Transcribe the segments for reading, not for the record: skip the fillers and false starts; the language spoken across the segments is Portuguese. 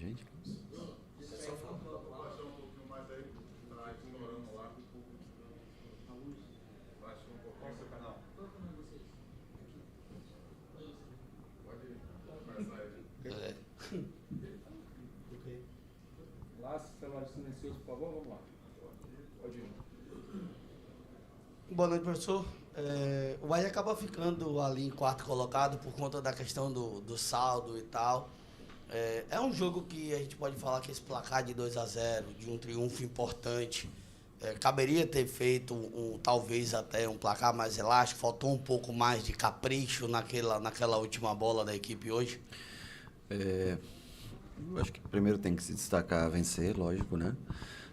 gente. Lá, celular silencioso, por favor, vamos lá. Pode ir. Boa noite, professor. O Bahia acaba ficando ali em quarto colocado por conta da questão do saldo e tal. É um jogo que a gente pode falar que esse placar de 2-0, de um triunfo importante, caberia ter feito talvez até um placar mais elástico, faltou um pouco mais de capricho naquela última bola da equipe hoje. Eu acho que primeiro tem que se destacar vencer, lógico, né?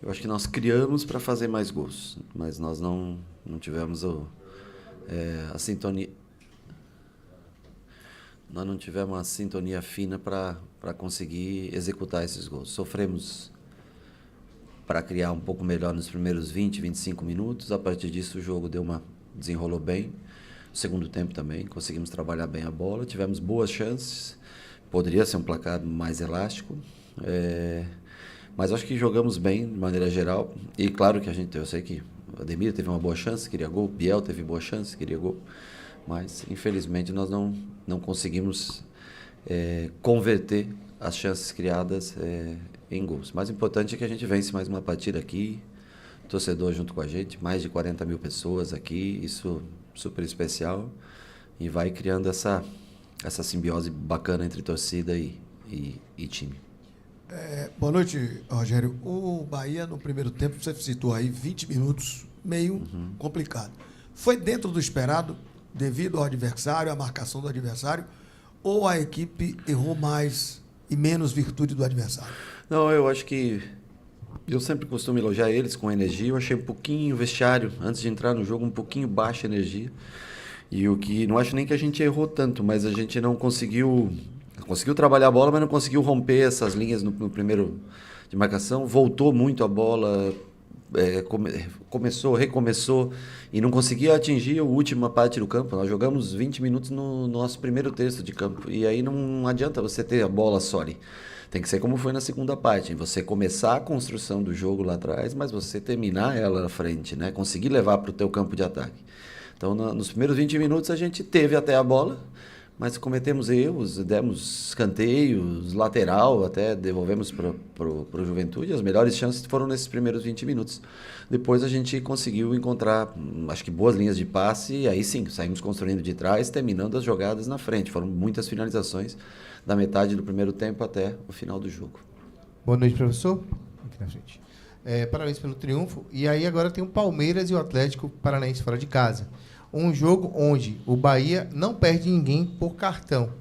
Eu acho que nós criamos para fazer mais gols, mas nós não tivemos a sintonia. Nós não tivemos a sintonia fina para conseguir executar esses gols. Sofremos para criar um pouco melhor nos primeiros 20, 25 minutos. A partir disso o jogo desenrolou bem. No segundo tempo também conseguimos trabalhar bem a bola. Tivemos boas chances. Poderia ser um placar mais elástico. Mas acho que jogamos bem de maneira geral. E claro que eu sei que o Ademir teve uma boa chance, queria gol. Biel teve boa chance, queria gol. Mas infelizmente nós não conseguimos converter as chances criadas em gols. O mais importante é que a gente vence mais uma partida aqui, torcedor junto com a gente, mais de 40 mil pessoas aqui, isso super especial, e vai criando essa simbiose bacana entre torcida e time. Boa noite, Rogério. O Bahia, no primeiro tempo, você citou aí 20 minutos, meio complicado. Foi dentro do esperado, devido ao adversário, à marcação do adversário, ou a equipe errou mais e menos virtude do adversário? Não, eu acho que eu sempre costumo elogiar eles com energia. Eu achei um pouquinho vestiário, antes de entrar no jogo, um pouquinho baixa energia. E o que não acho nem que a gente errou tanto, mas a gente não conseguiu trabalhar a bola, mas não conseguiu romper essas linhas no primeiro de marcação. Voltou muito a bola, recomeçou e não conseguia atingir a última parte do campo. Nós jogamos 20 minutos no nosso primeiro terço de campo e aí não adianta você ter a bola só ali. Tem que ser como foi na segunda parte, você começar a construção do jogo lá atrás, mas você terminar ela na frente, né? Conseguir levar para o teu campo de ataque. Então, nos primeiros 20 minutos a gente teve até a bola, mas cometemos erros, demos escanteios, lateral, até devolvemos para o Juventude. As melhores chances foram nesses primeiros 20 minutos. Depois a gente conseguiu encontrar, acho que boas linhas de passe, e aí sim, saímos construindo de trás, terminando as jogadas na frente. Foram muitas finalizações da metade do primeiro tempo até o final do jogo. Boa noite, professor. Aqui na frente. Parabéns pelo triunfo. E aí agora tem o Palmeiras e o Atlético Paranaense fora de casa. Um jogo onde o Bahia não perde ninguém por cartão.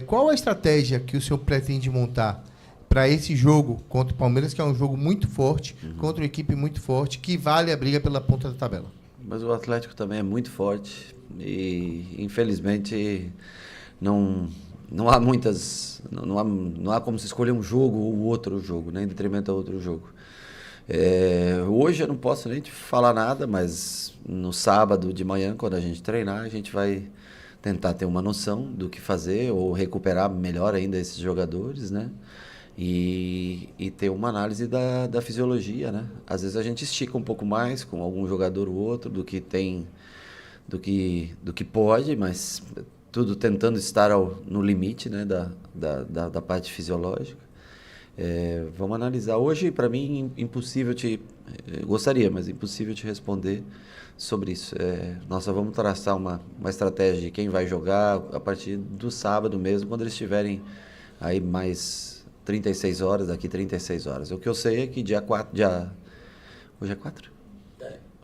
Qual a estratégia que o senhor pretende montar para esse jogo contra o Palmeiras, que é um jogo muito forte, contra uma equipe muito forte, que vale a briga pela ponta da tabela? Mas o Atlético também é muito forte e, infelizmente, não há muitas... Não há como se escolher um jogo ou outro jogo, né, em detrimento a outro jogo. Hoje eu não posso nem te falar nada, mas no sábado de manhã, quando a gente treinar, a gente vai tentar ter uma noção do que fazer ou recuperar melhor ainda esses jogadores, né? E ter uma análise da fisiologia, né? Às vezes a gente estica um pouco mais com algum jogador ou outro do que pode, mas tudo tentando estar no limite, né? da parte fisiológica. Vamos analisar. Hoje, para mim, gostaria, mas impossível te responder sobre isso. Nós só vamos traçar uma estratégia de quem vai jogar a partir do sábado mesmo, quando eles estiverem aí mais 36 horas, daqui 36 horas. O que eu sei é que dia 4... Hoje é 4?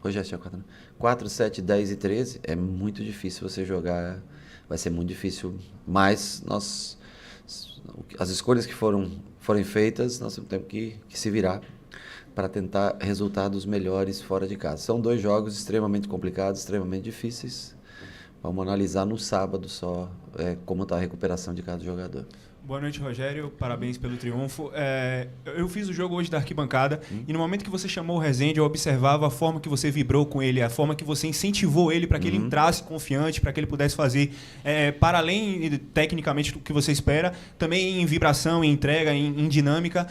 Hoje é dia 4, né? 4, 7, 10 e 13 é muito difícil você jogar, vai ser muito difícil, mas as escolhas que forem feitas, nós temos que se virar para tentar resultados melhores fora de casa. São 2 jogos extremamente complicados, extremamente difíceis. Vamos analisar no sábado só como está a recuperação de cada jogador. Boa noite, Rogério. Parabéns pelo triunfo. Eu fiz o jogo hoje da arquibancada e no momento que você chamou o Rezende, eu observava a forma que você vibrou com ele, a forma que você incentivou ele para que ele entrasse confiante, para que ele pudesse fazer, para além, tecnicamente, do que você espera, também em vibração, em entrega, em dinâmica.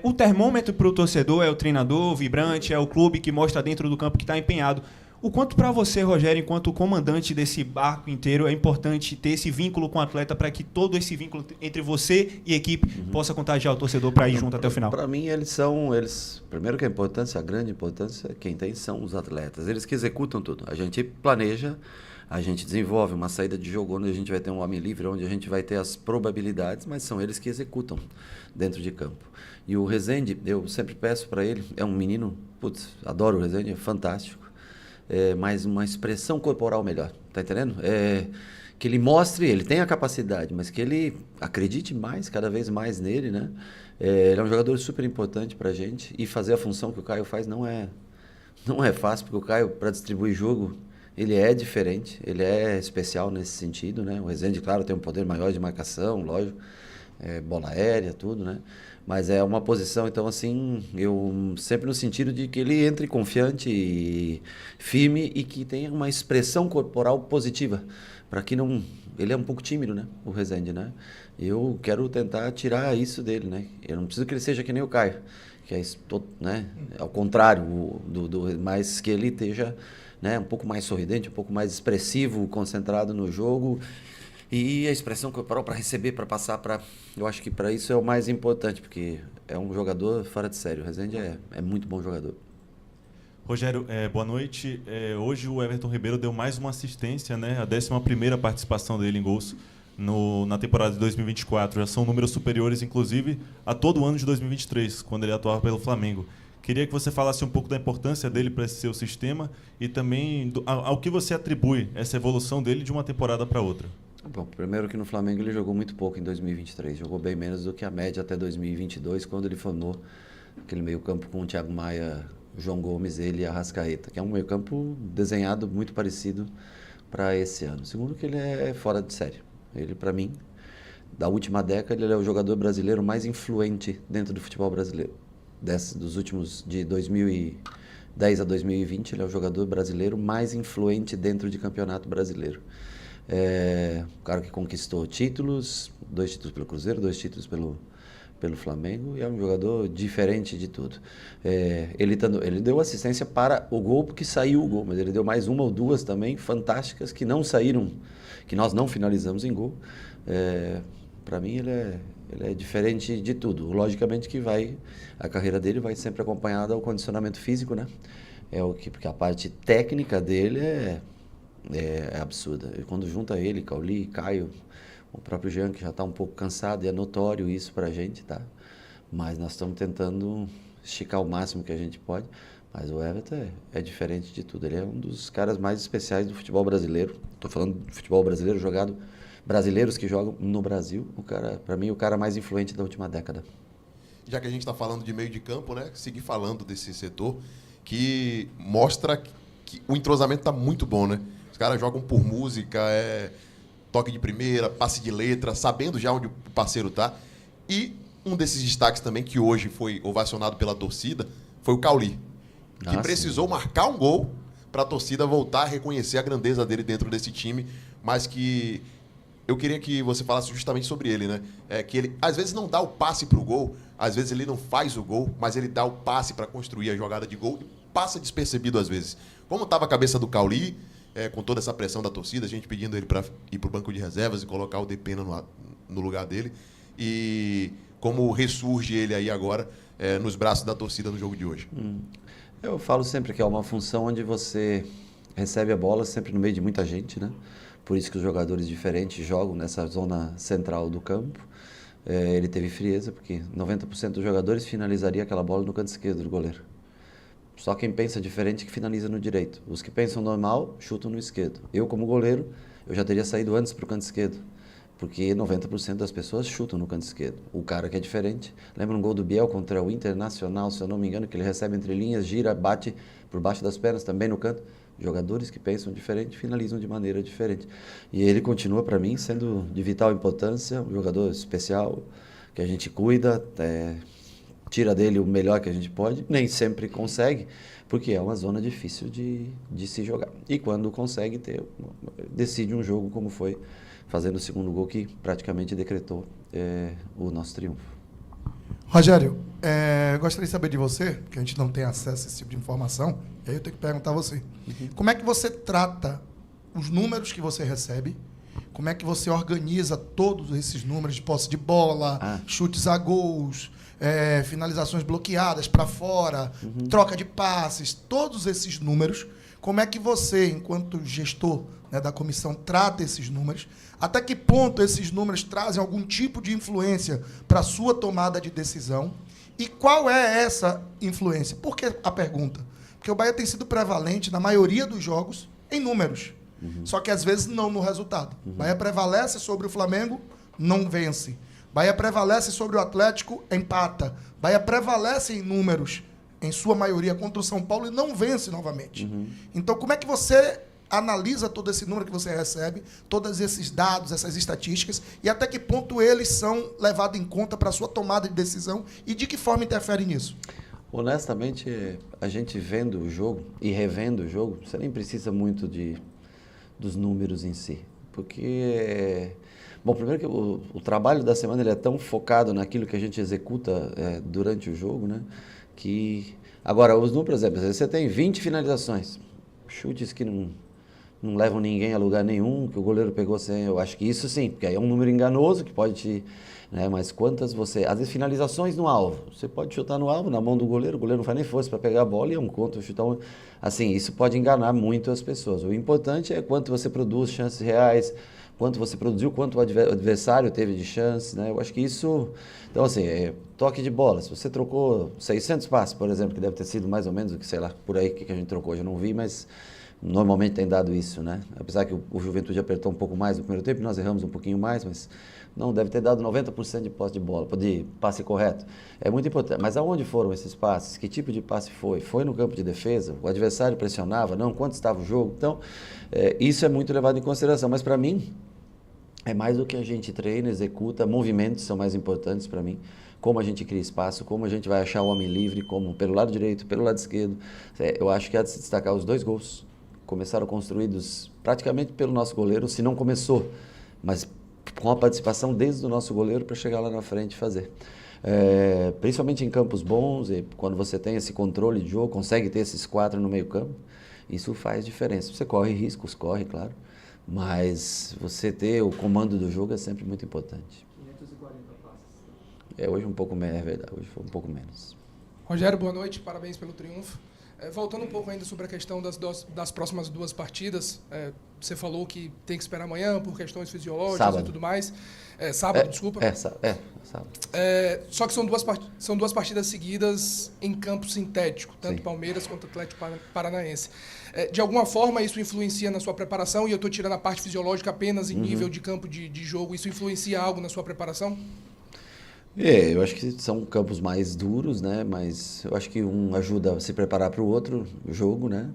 O termômetro para o torcedor é o treinador vibrante, é o clube que mostra dentro do campo que está empenhado. O quanto para você, Rogério, enquanto comandante desse barco inteiro, é importante ter esse vínculo com o atleta para que todo esse vínculo entre você e a equipe possa contagiar o torcedor para ir junto até o final? Para mim, primeiro que a importância, a grande importância, quem tem são os atletas. Eles que executam tudo. A gente planeja, a gente desenvolve uma saída de jogo onde a gente vai ter um homem livre, onde a gente vai ter as probabilidades, mas são eles que executam dentro de campo. E o Rezende, eu sempre peço para ele, é um menino, adoro o Rezende, é fantástico. Mas uma expressão corporal melhor, tá entendendo? Que ele mostre, ele tem a capacidade, mas que ele acredite mais, cada vez mais nele, né? Ele é um jogador super importante pra gente e fazer a função que o Caio faz não é fácil, porque o Caio, para distribuir jogo, ele é diferente, ele é especial nesse sentido, né? O Rezende, claro, tem um poder maior de marcação, lógico, bola aérea, tudo, né? Mas é uma posição, então, assim, eu sempre no sentido de que ele entre confiante e firme e que tenha uma expressão corporal positiva, para que não... Ele é um pouco tímido, né, o Rezende, né? Eu quero tentar tirar isso dele, né? Eu não preciso que ele seja que nem o Caio, que é, né, ao contrário, mas que ele esteja, né, um pouco mais sorridente, um pouco mais expressivo, concentrado no jogo. E a expressão corporal para receber, para passar, eu acho que para isso é o mais importante, porque é um jogador fora de série. O Rezende é muito bom jogador. Rogério, boa noite. Hoje o Everton Ribeiro deu mais uma assistência, né? A 11ª participação dele em gols na temporada de 2024. Já são números superiores, inclusive, a todo o ano de 2023, quando ele atuava pelo Flamengo. Queria que você falasse um pouco da importância dele para esse seu sistema e também ao que você atribui essa evolução dele de uma temporada para outra. Bom, primeiro que no Flamengo ele jogou muito pouco em 2023, jogou bem menos do que a média até 2022, quando ele formou aquele meio-campo com o Thiago Maia, João Gomes, ele e a Arrascaeta, que é um meio-campo desenhado muito parecido para esse ano. Segundo que ele é fora de série. Ele, para mim, da última década, ele é o jogador brasileiro mais influente dentro do futebol brasileiro. Dos últimos, de 2010 a 2020, ele é o jogador brasileiro mais influente dentro de campeonato brasileiro. O cara que conquistou títulos, 2 títulos pelo Cruzeiro, 2 títulos pelo Flamengo, e é um jogador diferente de tudo. Ele deu assistência para o gol, porque saiu o gol, mas ele deu mais uma ou duas também fantásticas que não saíram, que nós não finalizamos em gol. Para mim ele é diferente de tudo. Logicamente que a carreira dele vai sempre acompanhada ao condicionamento físico, né? Porque a parte técnica dele é absurda. E quando junta ele, Cauli, Caio, o próprio Jean, que já está um pouco cansado, e é notório isso para a gente, tá? Mas nós estamos tentando esticar o máximo que a gente pode. Mas o Everton é diferente de tudo. Ele é um dos caras mais especiais do futebol brasileiro. Estou falando de futebol brasileiro jogado, brasileiros que jogam no Brasil. Para mim, o cara mais influente da última década. Já que a gente está falando de meio de campo, né? Seguir falando desse setor que mostra que o entrosamento está muito bom, né? Os caras jogam por música, toque de primeira, passe de letra, sabendo já onde o parceiro está. E um desses destaques também, que hoje foi ovacionado pela torcida, foi o Cauli, que precisou marcar um gol para a torcida voltar a reconhecer a grandeza dele dentro desse time, mas que eu queria que você falasse justamente sobre ele, né? Que ele, às vezes, não dá o passe para o gol, às vezes ele não faz o gol, mas ele dá o passe para construir a jogada de gol e passa despercebido às vezes. Como estava a cabeça do Cauli, com toda essa pressão da torcida, a gente pedindo ele para ir para o banco de reservas e colocar o Depena no lugar dele, e como ressurge ele aí agora nos braços da torcida no jogo de hoje? Eu falo sempre que é uma função onde você recebe a bola sempre no meio de muita gente, né? Por isso que os jogadores diferentes jogam nessa zona central do campo. Ele teve frieza, porque 90% dos jogadores finalizaria aquela bola no canto esquerdo do goleiro. Só quem pensa diferente que finaliza no direito. Os que pensam normal, chutam no esquerdo. Eu, como goleiro, eu já teria saído antes para o canto esquerdo, porque 90% das pessoas chutam no canto esquerdo. O cara que é diferente, lembra um gol do Biel contra o Internacional, se eu não me engano, que ele recebe entre linhas, gira, bate por baixo das pernas, também no canto. Jogadores que pensam diferente, finalizam de maneira diferente. E ele continua, para mim, sendo de vital importância, um jogador especial, que a gente cuida, tira dele o melhor que a gente pode. Nem sempre consegue, porque é uma zona difícil de se jogar. E quando consegue decide um jogo como foi, fazendo o segundo gol que praticamente decretou o nosso triunfo. Rogério, gostaria de saber de você, que a gente não tem acesso a esse tipo de informação, e aí eu tenho que perguntar a você. Como é que você trata os números que você recebe? Como é que você organiza todos esses números de posse de bola, chutes a gols, finalizações bloqueadas para fora, troca de passes, todos esses números? Como é que você, enquanto gestor, né, da comissão, trata esses números? Até que ponto esses números trazem algum tipo de influência para a sua tomada de decisão? E qual é essa influência? Por que a pergunta? Porque o Bahia tem sido prevalente na maioria dos jogos em números. Só que às vezes não no resultado. Bahia prevalece sobre o Flamengo, não vence. Bahia prevalece sobre o Atlético, empata. Bahia prevalece em números, em sua maioria, contra o São Paulo e não vence novamente. Então, como é que você analisa todo esse número que você recebe, todos esses dados, essas estatísticas, e até que ponto eles são levados em conta para a sua tomada de decisão e de que forma interfere nisso? Honestamente, a gente vendo o jogo e revendo o jogo, você nem precisa muito dos números em si. Porque, bom, primeiro que o trabalho da semana ele é tão focado naquilo que a gente executa durante o jogo, né? Que, agora, os números, por exemplo, você tem 20 finalizações, chutes que não levam ninguém a lugar nenhum, que o goleiro pegou sem. Eu acho que isso sim, porque aí é um número enganoso que pode te. Né, mas quantas você. Às vezes, finalizações no alvo. Você pode chutar no alvo, na mão do goleiro, o goleiro não faz nem força para pegar a bola e é um contra chutar. Assim, isso pode enganar muito as pessoas. O importante é quanto você produz, chances reais, quanto você produziu, quanto o adversário teve de chance. Né? Eu acho que isso. Então, assim, toque de bola. Se você trocou 600 passes, por exemplo, que deve ter sido mais ou menos o que, sei lá, por aí que a gente trocou, eu não vi, mas. Normalmente tem dado isso, né? Apesar que o Juventude apertou um pouco mais no primeiro tempo, nós erramos um pouquinho mais, mas não, deve ter dado 90% de posse de bola, de passe correto. É muito importante. Mas aonde foram esses passes? Que tipo de passe foi? Foi no campo de defesa? O adversário pressionava? Não? Quanto estava o jogo? Então, isso é muito levado em consideração. Mas para mim, é mais do que a gente treina, executa, movimentos são mais importantes para mim. Como a gente cria espaço, como a gente vai achar o homem livre, como pelo lado direito, pelo lado esquerdo. Eu acho que há de se destacar os dois gols. Começaram construídos praticamente pelo nosso goleiro, se não começou, mas com a participação desde o nosso goleiro para chegar lá na frente e fazer. Principalmente em campos bons, e quando você tem esse controle de jogo, consegue ter esses 4 no meio campo, isso faz diferença. Você corre riscos, claro, mas você ter o comando do jogo é sempre muito importante. 540 passes. Hoje um pouco menos, é verdade, hoje foi um pouco menos. Rogério, boa noite, parabéns pelo triunfo. Voltando um pouco ainda sobre a questão das próximas 2 partidas, você falou que tem que esperar amanhã por questões fisiológicas sábado. E tudo mais. Sábado, desculpa. Sábado. Só que são duas partidas seguidas em campo sintético, tanto Sim. Palmeiras quanto Atlético Paranaense. De alguma forma, isso influencia na sua preparação, e eu estou tirando a parte fisiológica apenas em nível de campo de jogo. Isso influencia algo na sua preparação? Eu acho que são campos mais duros, né? Mas eu acho que um ajuda a se preparar para o outro jogo, né?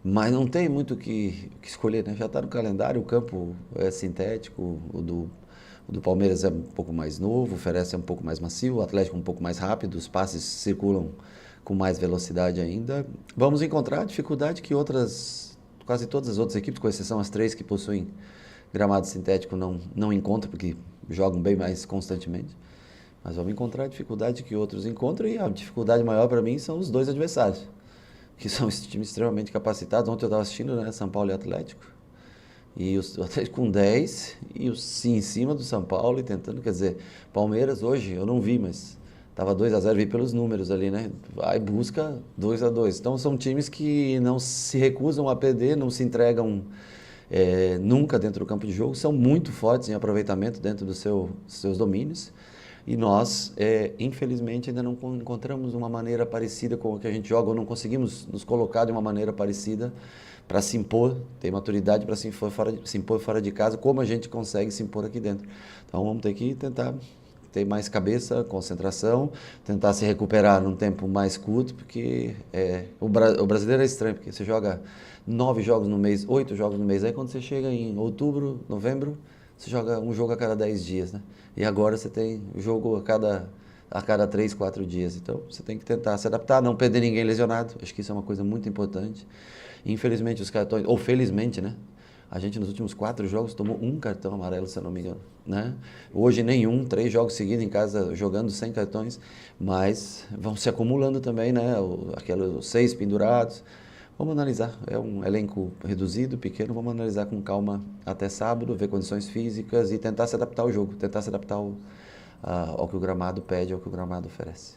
Mas não tem muito o que escolher, né? Já está no calendário, o campo é sintético, o do Palmeiras é um pouco mais novo, oferece um pouco mais macio, o Atlético um pouco mais rápido, os passes circulam com mais velocidade ainda. Vamos encontrar a dificuldade que quase todas as outras equipes, com exceção as 3 que possuem gramado sintético, não encontram, porque jogam bem mais constantemente. Mas vamos encontrar a dificuldade que outros encontram, e a dificuldade maior para mim são os 2 adversários, que são times extremamente capacitados. Ontem eu estava assistindo, né, São Paulo e Atlético, e o Atlético com 10 e em cima do São Paulo e tentando, quer dizer, Palmeiras hoje eu não vi, mas estava 2-0, vi pelos números ali, né? Vai, busca 2-2. Então são times que não se recusam a perder, não se entregam nunca dentro do campo de jogo, são muito fortes em aproveitamento dentro dos seus domínios, e nós, infelizmente, ainda não encontramos uma maneira parecida com a que a gente joga, ou não conseguimos nos colocar de uma maneira parecida para se impor, ter maturidade para se impor fora de casa, como a gente consegue se impor aqui dentro. Então vamos ter que tentar ter mais cabeça, concentração, tentar se recuperar num tempo mais curto, porque o brasileiro é estranho, porque você joga 9 jogos no mês, 8 jogos no mês, aí quando você chega em outubro, novembro, você joga um jogo a cada 10 dias, né? E agora você tem jogo a cada 3, 4 dias. Então, você tem que tentar se adaptar, não perder ninguém lesionado. Acho que isso é uma coisa muito importante. Infelizmente, os cartões... Ou felizmente, né? A gente, nos últimos 4 jogos, tomou um cartão amarelo, se eu não me engano, né? Hoje, nenhum. 3 jogos seguidos em casa, jogando sem cartões. Mas vão se acumulando também, né? Aqueles 6 pendurados. Vamos analisar. É um elenco reduzido, pequeno. Vamos analisar com calma até sábado, ver condições físicas e tentar se adaptar ao jogo. Tentar se adaptar ao que o gramado pede, ao que o gramado oferece.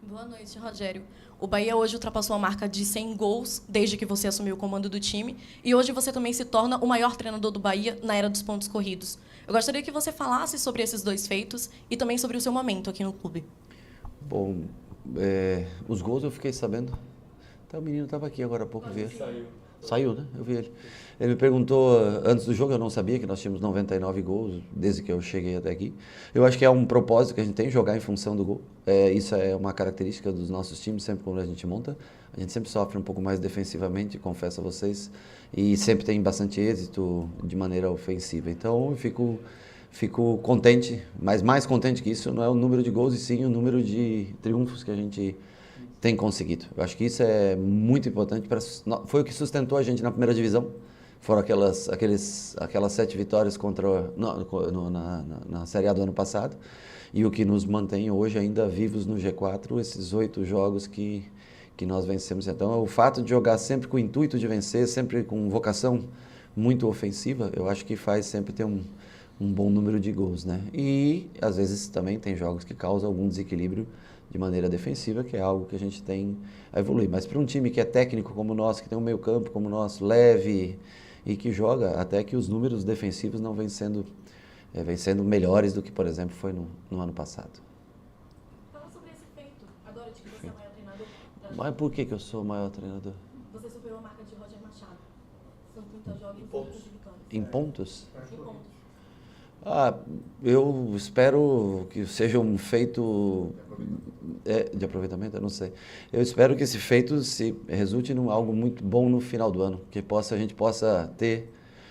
Boa noite, Rogério. O Bahia hoje ultrapassou a marca de 100 gols desde que você assumiu o comando do time. E hoje você também se torna o maior treinador do Bahia na era dos pontos corridos. Eu gostaria que você falasse sobre esses 2 feitos e também sobre o seu momento aqui no clube. Bom, os gols eu fiquei sabendo. Até o menino estava aqui agora há pouco. Saiu, né? Eu vi ele. Ele me perguntou antes do jogo, eu não sabia que nós tínhamos 99 gols desde que eu cheguei até aqui. Eu acho que é um propósito que a gente tem, jogar em função do gol. Isso é uma característica dos nossos times, sempre quando a gente monta. A gente sempre sofre um pouco mais defensivamente, confesso a vocês, e sempre tem bastante êxito de maneira ofensiva. Então, eu fico contente, mas mais contente que isso não é o número de gols, e sim o número de triunfos que a gente tem conseguido. Eu acho que isso é muito importante. Foi o que sustentou a gente na primeira divisão. Foram aquelas 7 vitórias na Série A do ano passado. E o que nos mantém hoje ainda vivos no G4, esses 8 jogos que nós vencemos. Então, o fato de jogar sempre com o intuito de vencer, sempre com vocação muito ofensiva, eu acho que faz sempre ter um bom número de gols, né? E, às vezes, também tem jogos que causam algum desequilíbrio de maneira defensiva, que é algo que a gente tem a evoluir. Mas para um time que é técnico como o nosso, que tem um meio campo como o nosso, leve e que joga, até que os números defensivos não vêm sendo melhores do que, por exemplo, foi no ano passado. Fala sobre esse feito, agora de que você é o maior treinador. Mas por que eu sou o maior treinador? Você superou a marca de Roger Machado. São 30 jogos e 30 vitórias. Em pontos? Em pontos. Eu espero que seja um feito de aproveitamento, eu não sei. Eu espero que esse feito se resulte em algo muito bom no final do ano, que a gente possa ter.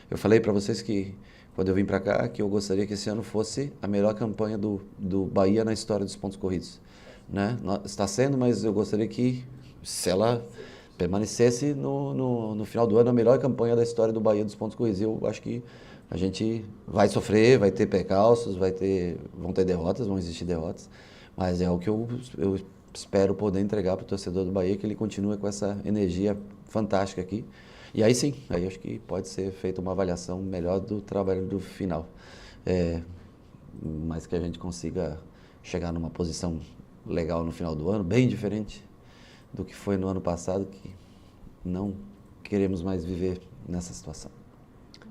Eu falei para vocês que quando eu vim para cá que eu gostaria que esse ano fosse a melhor campanha do Bahia na história dos pontos corridos, né? Está sendo, mas eu gostaria que, se ela permanecesse no final do ano, a melhor campanha da história do Bahia dos pontos corridos. Eu acho que a gente vai sofrer, vai ter percalços, vão ter derrotas, vão existir derrotas, mas é o que eu espero poder entregar para o torcedor do Bahia, que ele continue com essa energia fantástica aqui. E aí sim, aí acho que pode ser feita uma avaliação melhor do trabalho do final. Mas que a gente consiga chegar numa posição legal no final do ano, bem diferente do que foi no ano passado, que não queremos mais viver nessa situação.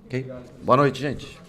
Ok? Boa noite, gente.